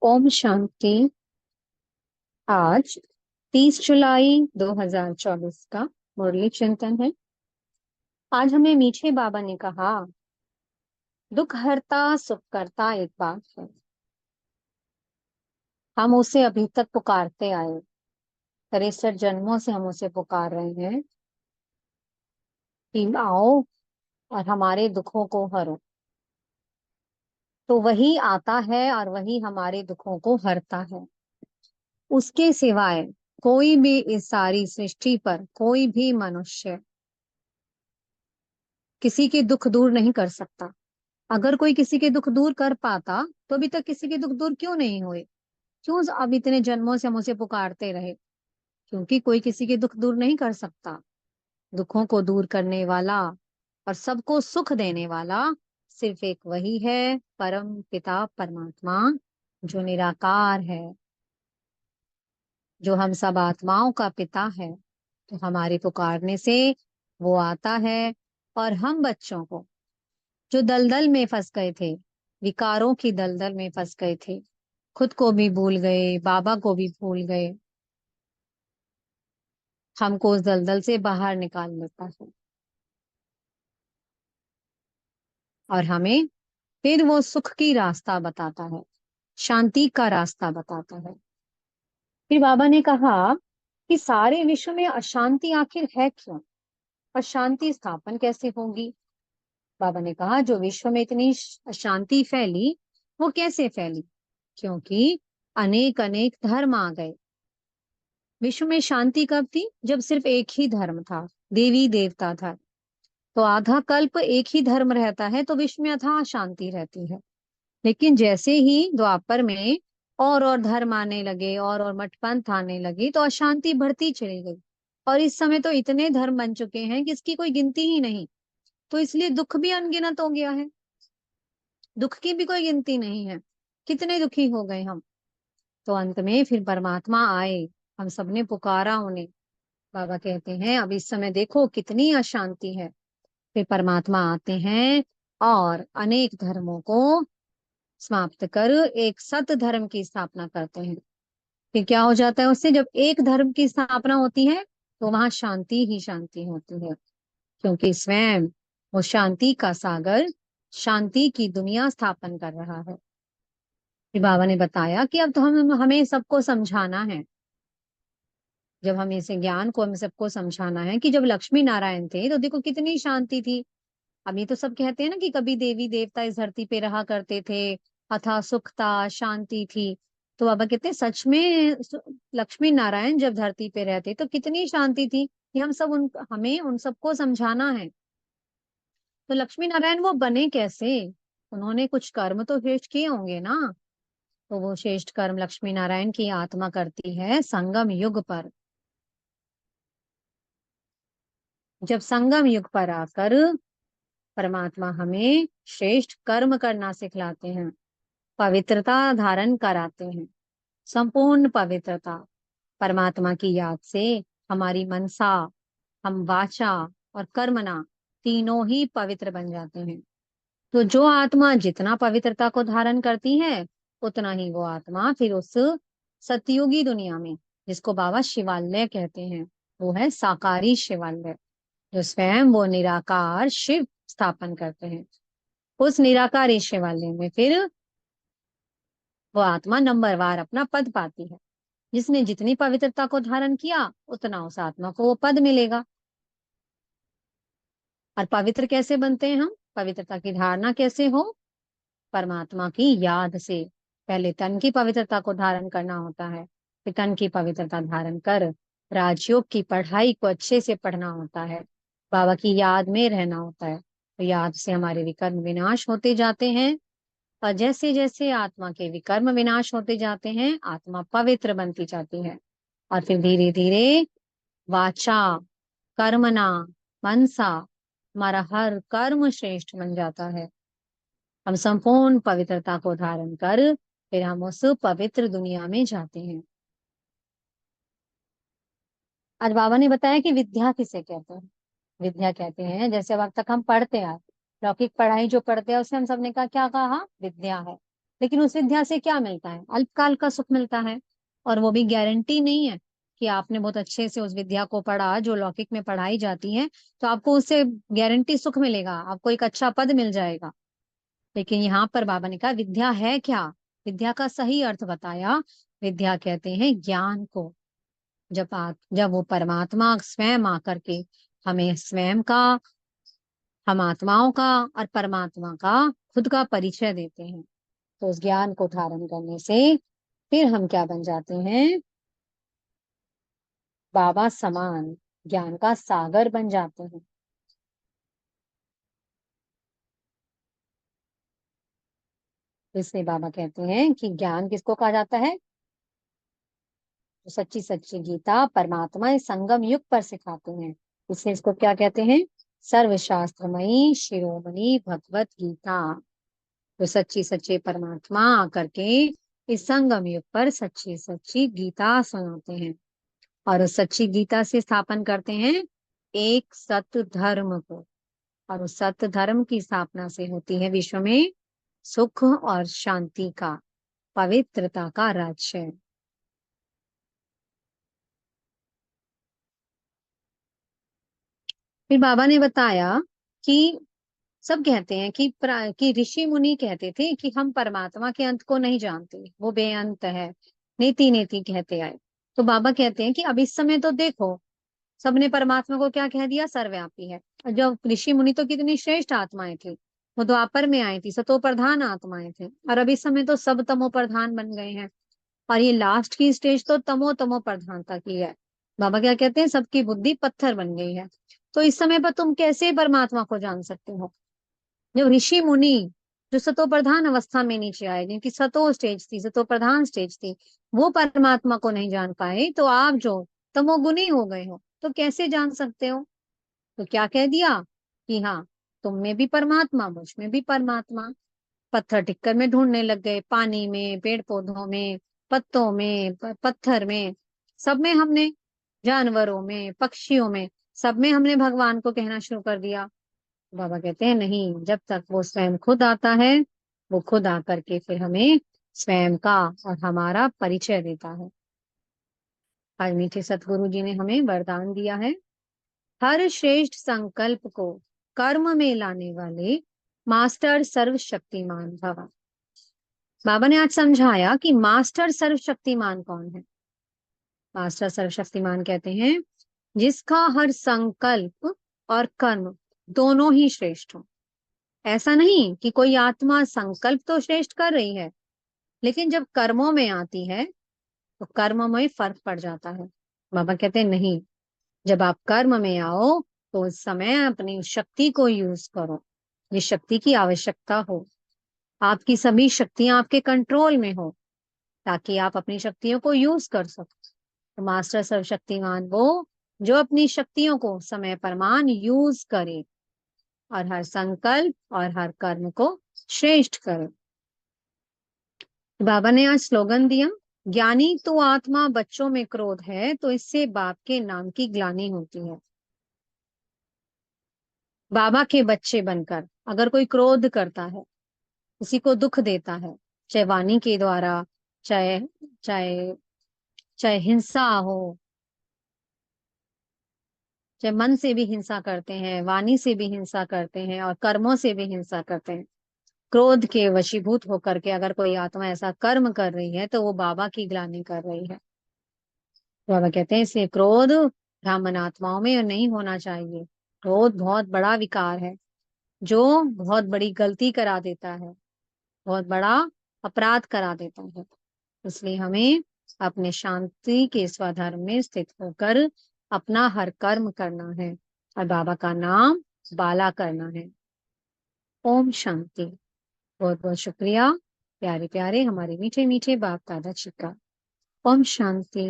ओम शांति। आज 30 जुलाई 2024 का मुरली चिंतन है। आज हमें मीठे बाबा ने कहा, दुख हरता सुख करता एक बात है। हम उसे अभी तक पुकारते आए, 63 जन्मों से हम उसे पुकार रहे हैं कि आओ और हमारे दुखों को हरो। तो वही आता है और वही हमारे दुखों को हरता है। उसके सिवाय कोई भी इस सारी सृष्टि पर कोई भी मनुष्य किसी के दुख दूर नहीं कर सकता। अगर कोई किसी के दुख दूर कर पाता तो अभी तक किसी के दुख दूर क्यों नहीं हुए? क्यों अब इतने जन्मों से हम उसे पुकारते रहे? क्योंकि कोई किसी के दुख दूर नहीं कर सकता। दुखों को दूर करने वाला और सबको सुख देने वाला सिर्फ एक वही है, परम पिता परमात्मा, जो निराकार है, जो हम सब आत्माओं का पिता है। तो हमारे पुकारने से वो आता है और हम बच्चों को, जो दलदल में फंस गए थे, विकारों की दलदल में फंस गए थे, खुद को भी भूल गए, बाबा को भी भूल गए, हमको उस दलदल से बाहर निकाल लेता है और हमें फिर वो सुख की रास्ता बताता है, शांति का रास्ता बताता है। फिर बाबा ने कहा कि सारे विश्व में अशांति आखिर है क्यों? अशांति स्थापन कैसे होगी? बाबा ने कहा, जो विश्व में इतनी अशांति फैली, वो कैसे फैली? क्योंकि अनेक अनेक धर्म आ गए। विश्व में शांति कब थी? जब सिर्फ एक ही धर्म था, देवी देवता था। तो आधा कल्प एक ही धर्म रहता है तो विश्व में अथाह शांति रहती है। लेकिन जैसे ही द्वापर में और धर्म आने लगे और मठपंथ आने लगी तो अशांति बढ़ती चली गई। और इस समय तो इतने धर्म बन चुके हैं कि इसकी कोई गिनती ही नहीं। तो इसलिए दुख भी अनगिनत हो गया है, दुख की भी कोई गिनती नहीं है। कितने दुखी हो गए हम। तो अंत में फिर परमात्मा आए, हम सबने पुकारा उन्हें। बाबा कहते हैं अब इस समय देखो कितनी अशांति है। फिर परमात्मा आते हैं और अनेक धर्मों को समाप्त कर एक सत धर्म की स्थापना करते हैं। फिर क्या हो जाता है उससे? जब एक धर्म की स्थापना होती है तो वहां शांति ही शांति होती है, क्योंकि स्वयं वो शांति का सागर, शांति की दुनिया स्थापन कर रहा है। फिर बाबा ने बताया कि अब तो हम हमें सबको समझाना है। जब हम इसे ज्ञान को हम सबको समझाना है कि जब लक्ष्मी नारायण थे तो देखो कितनी शांति थी। अभी तो सब कहते हैं ना कि कभी देवी देवता इस धरती पे रहा करते थे, अथा सुख था, शांति थी। तो बाबा कहते हैं सच में लक्ष्मी नारायण जब धरती पे रहते तो कितनी शांति थी। कि हम सब उन हमें उन सबको समझाना है। तो लक्ष्मी नारायण वो बने कैसे? उन्होंने कुछ कर्म तो श्रेष्ठ किए होंगे ना। तो वो श्रेष्ठ कर्म लक्ष्मी नारायण की आत्मा करती है संगम युग पर। जब संगम युग पर आकर परमात्मा हमें श्रेष्ठ कर्म करना सिखलाते हैं, पवित्रता धारण कराते हैं, संपूर्ण पवित्रता परमात्मा की याद से हमारी मनसा, हम वाचा और कर्मना तीनों ही पवित्र बन जाते हैं। तो जो आत्मा जितना पवित्रता को धारण करती है उतना ही वो आत्मा फिर उस सतयुगी दुनिया में, जिसको बाबा शिवालय कहते हैं, वो है साकारी शिवालय, जो स्वयं वो निराकार शिव स्थापन करते हैं। उस निराकार शिवालय में फिर वो आत्मा नंबरवार अपना पद पाती है। जिसने जितनी पवित्रता को धारण किया उतना उस आत्मा को वो पद मिलेगा। और पवित्र कैसे बनते हैं हम? पवित्रता की धारणा कैसे हो? परमात्मा की याद से। पहले तन की पवित्रता को धारण करना होता है, फिर तन की पवित्रता धारण कर राजयोग की पढ़ाई को अच्छे से पढ़ना होता है, बाबा की याद में रहना होता है। तो याद से हमारे विकर्म विनाश होते जाते हैं। और जैसे जैसे आत्मा के विकर्म विनाश होते जाते हैं आत्मा पवित्र बनती जाती है। और फिर धीरे धीरे वाचा, कर्मणा, मनसा, हमारा हर कर्म श्रेष्ठ बन जाता है। हम संपूर्ण पवित्रता को धारण कर फिर हम उस पवित्र दुनिया में जाते हैं। आज बाबा ने बताया कि विद्या किसे कहते हैं। विद्या कहते हैं, जैसे अब तक हम पढ़ते आए, लौकिक पढ़ाई जो पढ़ते हैं उसे हम सबने कहा क्या कहा? विद्या है। लेकिन उस विद्या से क्या मिलता है? अल्पकाल का सुख मिलता है। और वो भी गारंटी नहीं है कि आपने बहुत अच्छे से उस विद्या को पढ़ा जो लौकिक में पढ़ाई जाती है, तो आपको उससे गारंटी सुख मिलेगा, आपको एक अच्छा पद मिल जाएगा। लेकिन यहाँ पर बाबा ने कहा विद्या है क्या? विद्या का सही अर्थ बताया। विद्या कहते हैं ज्ञान को। जब वो परमात्मा स्वयं आकर के हमें स्वयं का, हम आत्माओं का और परमात्मा का, खुद का परिचय देते हैं, तो उस ज्ञान को धारण करने से फिर हम क्या बन जाते हैं? बाबा समान ज्ञान का सागर बन जाते हैं। इसलिए बाबा कहते हैं कि ज्ञान किसको कहा जाता है? जो सच्ची सच्ची गीता परमात्मा इस संगम युग पर सिखाते हैं, इसलिए इसको क्या कहते हैं? सर्वशास्त्रमयी शिरोमणि भगवत गीता। तो सच्ची सच्चे परमात्मा आकर के इस संगम युग पर सच्ची सच्ची गीता सुनाते हैं, और उस सच्ची गीता से स्थापन करते हैं एक सत्य धर्म को। और उस सत्य धर्म की स्थापना से होती है विश्व में सुख और शांति का, पवित्रता का राज्य। फिर बाबा ने बताया कि सब कहते हैं कि ऋषि मुनि कहते थे कि हम परमात्मा के अंत को नहीं जानते, वो बेअंत है, नेति नेति कहते आए। तो बाबा कहते हैं कि अब इस समय तो देखो, सबने परमात्मा को क्या कह दिया? सर्वव्यापी है। और जो ऋषि मुनि तो कितनी श्रेष्ठ आत्माएं थी, वो द्वापर में आई थी, सतो प्रधान आत्माएं थे, और अब इस समय तो सब तमो प्रधान बन गए हैं। और ये लास्ट की स्टेज तो तमो तमो प्रधानता की है। बाबा क्या कहते हैं? सबकी बुद्धि पत्थर बन गई है। तो इस समय पर तुम कैसे परमात्मा को जान सकते हो? जो ऋषि मुनि जो सतो प्रधान अवस्था में नीचे आए, जिनकी सतो स्टेज थी, सतो प्रधान स्टेज थी, वो परमात्मा को नहीं जान पाए, तो आप जो तमोगुनी हो गए हो, तो कैसे जान सकते हो? तो क्या कह दिया कि हाँ, तुम में भी परमात्मा, मुझ में भी परमात्मा। पत्थर टिक्कर में ढूंढने लग गए, पानी में, पेड़ पौधों में, पत्तों में, पत्थर में, सब में हमने, जानवरों में, पक्षियों में, सब में हमने भगवान को कहना शुरू कर दिया। बाबा कहते हैं नहीं, जब तक वो स्वयं खुद आता है, वो खुद आकर के फिर हमें स्वयं का और हमारा परिचय देता है। आज मीठे सतगुरु जी ने हमें वरदान दिया है, हर श्रेष्ठ संकल्प को कर्म में लाने वाले मास्टर सर्वशक्तिमान भव। बाबा ने आज समझाया कि मास्टर सर्वशक्तिमान कौन है। मास्टर सर्वशक्तिमान कहते हैं जिसका हर संकल्प और कर्म दोनों ही श्रेष्ठ हो। ऐसा नहीं कि कोई आत्मा संकल्प तो श्रेष्ठ कर रही है, लेकिन जब कर्मों में आती है तो कर्म में फर्क पड़ जाता है। बाबा कहते हैं नहीं, जब आप कर्म में आओ तो उस समय अपनी शक्ति को यूज करो, जिस शक्ति की आवश्यकता हो, आपकी सभी शक्तियां आपके कंट्रोल में हो, ताकि आप अपनी शक्तियों को यूज कर सको। तो मास्टर सर्वशक्तिमान वो जो अपनी शक्तियों को समय परमान यूज करे और हर संकल्प और हर कर्म को श्रेष्ठ करे। बाबा ने आज स्लोगन दिया, ज्ञानी तो आत्मा बच्चों में क्रोध है तो इससे बाप के नाम की ग्लानि होती है। बाबा के बच्चे बनकर अगर कोई क्रोध करता है, किसी को दुख देता है, चाहे वाणी के द्वारा, चाहे चाहे चाहे हिंसा हो, चाहे मन से भी हिंसा करते हैं, वाणी से भी हिंसा करते हैं और कर्मों से भी हिंसा करते हैं, क्रोध के वशीभूत होकर के अगर कोई आत्मा ऐसा कर्म कर रही है, तो वो बाबा की ग्लानि कर रही है। बाबा कहते हैं इसलिए क्रोध ब्राह्मण आत्माओं में नहीं होना चाहिए। क्रोध बहुत बड़ा विकार है, जो बहुत बड़ी गलती करा देता है, बहुत बड़ा अपराध करा देता है। इसलिए हमें अपने शांति के स्वधर्म में स्थित होकर अपना हर कर्म करना है और बाबा का नाम बाला करना है। ओम शांति। बहुत बहुत शुक्रिया प्यारे प्यारे हमारे मीठे मीठे बाप दादा जी का। ओम शांति।